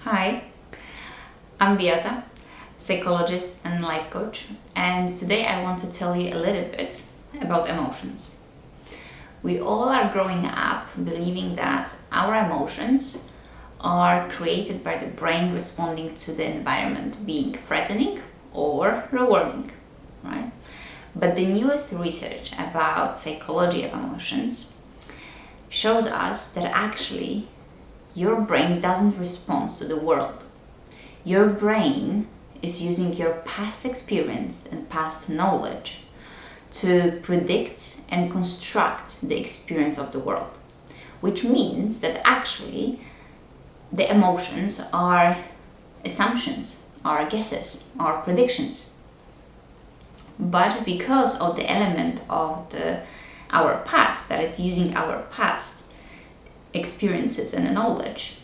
Hi, I'm Beata, psychologist and life coach, and today I want to tell you a little bit about emotions. We all are growing up believing that our emotions are created by the brain responding to the environment being threatening or rewarding, right? But the newest research about psychology of emotions shows us that actually your brain doesn't respond to the world. Your brain is using your past experience and past knowledge to predict and construct the experience of the world, which means that actually the emotions are assumptions, are guesses, are predictions. But because of the element of our past, that it's using our past experiences and knowledge,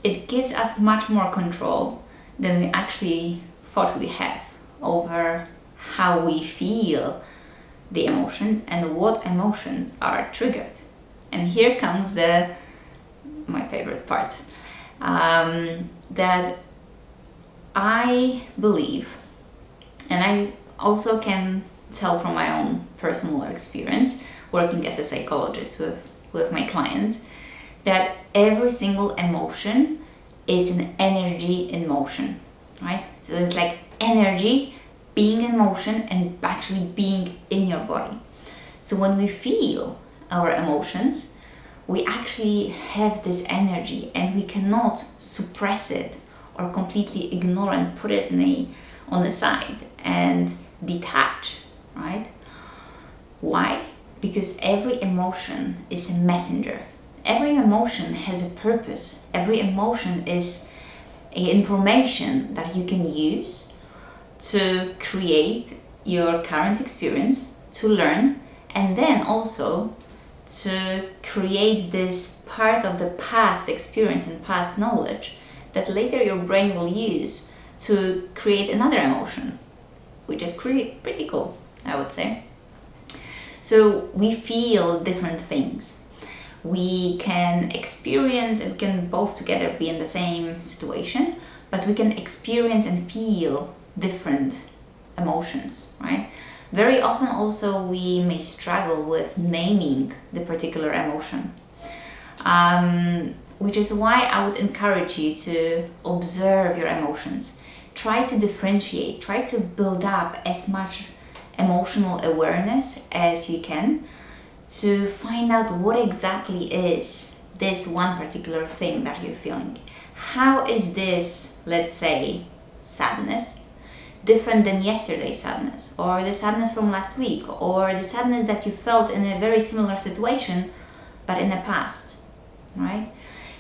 it gives us much more control than we actually thought we have over how we feel the emotions and what emotions are triggered. And here comes my favorite part, that I believe, and I also can tell from my own personal experience working as a psychologist with my clients, that every single emotion is an energy in motion, right? So it's like energy being in motion and actually being in your body. So when we feel our emotions, we actually have this energy and we cannot suppress it or completely ignore and put it on the side and detach, right? Why? Because every emotion is a messenger. Every emotion has a purpose. Every emotion is information that you can use to create your current experience, to learn, and then also to create this part of the past experience and past knowledge that later your brain will use to create another emotion, which is pretty cool, I would say. So we feel different things. We can experience and can both together be in the same situation, but we can experience and feel different emotions, right? Very often also we may struggle with naming the particular emotion, which is why I would encourage you to observe your emotions. Try to differentiate, try to build up as much emotional awareness as you can to find out what exactly is this one particular thing that you're feeling. How is this, let's say, sadness, different than yesterday's sadness, or the sadness from last week, or the sadness that you felt in a very similar situation, but in the past, right?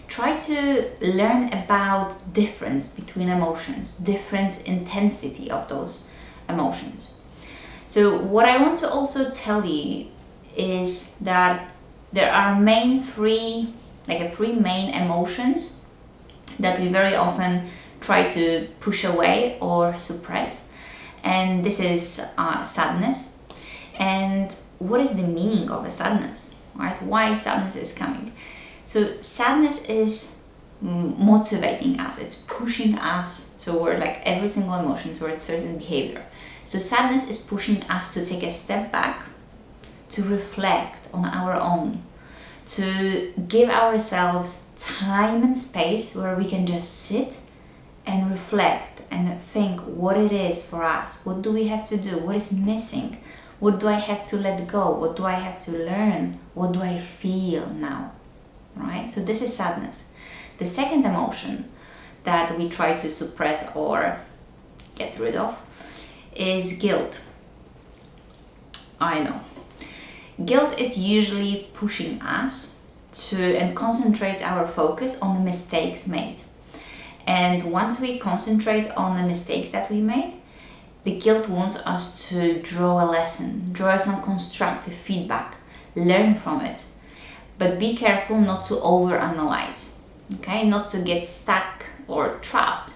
Try to learn about difference between emotions, different intensity of those emotions. So what I want to also tell you is that there are three main emotions that we very often try to push away or suppress, and this is sadness. And what is the meaning of a sadness, right? Why sadness is coming? So sadness is motivating us, it's pushing us toward, like every single emotion, towards certain behavior. So sadness is pushing us to take a step back, to reflect on our own, to give ourselves time and space where we can just sit and reflect and think what it is for us. What do we have to do? What is missing? What do I have to let go? What do I have to learn? What do I feel now? Right? So this is sadness. The second emotion that we try to suppress or get rid of is guilt. I know. Guilt is usually pushing us and concentrates our focus on the mistakes made. And once we concentrate on the mistakes that we made, the guilt wants us to draw a lesson, draw some constructive feedback, learn from it. But be careful not to overanalyze, okay? Not to get stuck or trapped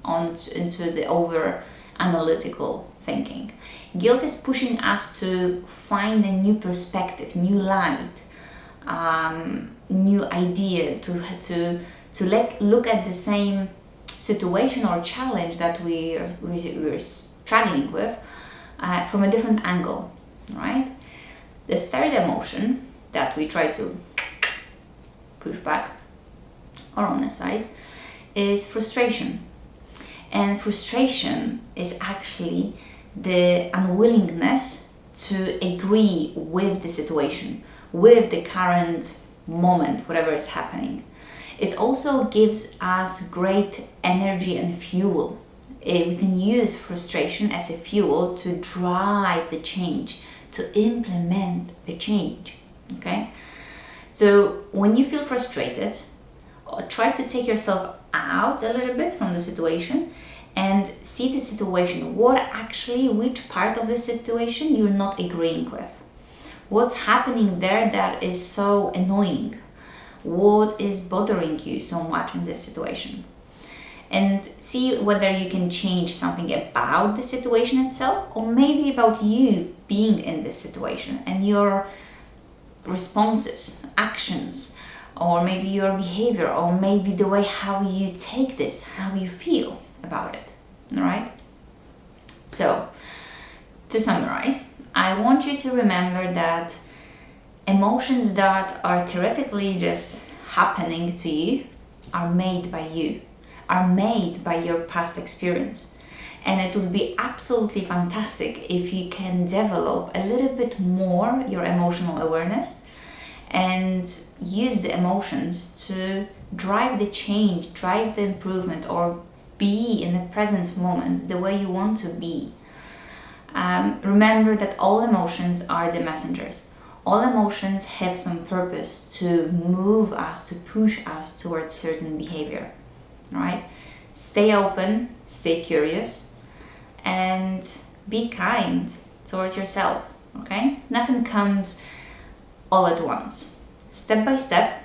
into the over-analytical thinking. Guilt is pushing us to find a new perspective, new light, new idea, to look at the same situation or challenge that we're struggling with from a different angle, right? The third emotion that we try to push back or on the side is frustration. And frustration is actually the unwillingness to agree with the situation, with the current moment, whatever is happening. It also gives us great energy and fuel. We can use frustration as a fuel to drive the change, to implement the change. Okay? So when you feel frustrated, try to take yourself out a little bit from the situation and see the situation. Which part of the situation you're not agreeing with? What's happening there that is so annoying? What is bothering you so much in this situation? And see whether you can change something about the situation itself, or maybe about you being in this situation and your responses, actions, or maybe your behavior, or maybe the way how you take this, how you feel about it. All right? So, to summarize, I want you to remember that emotions that are theoretically just happening to you are made by you, are made by your past experience. And it would be absolutely fantastic if you can develop a little bit more your emotional awareness and use the emotions to drive the change, drive the improvement, or be in the present moment the way you want to be. Remember that all emotions are the messengers. All emotions have some purpose to move us, to push us towards certain behavior. Right? Stay open, stay curious, and be kind towards yourself. Okay? Nothing comes all at once. Step by step.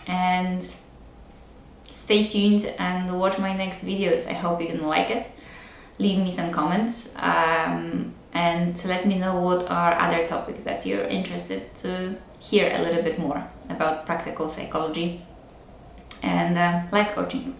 And stay tuned and watch my next videos. I hope you're gonna like it. Leave me some comments and let me know what are other topics that you're interested to hear a little bit more about practical psychology and life coaching.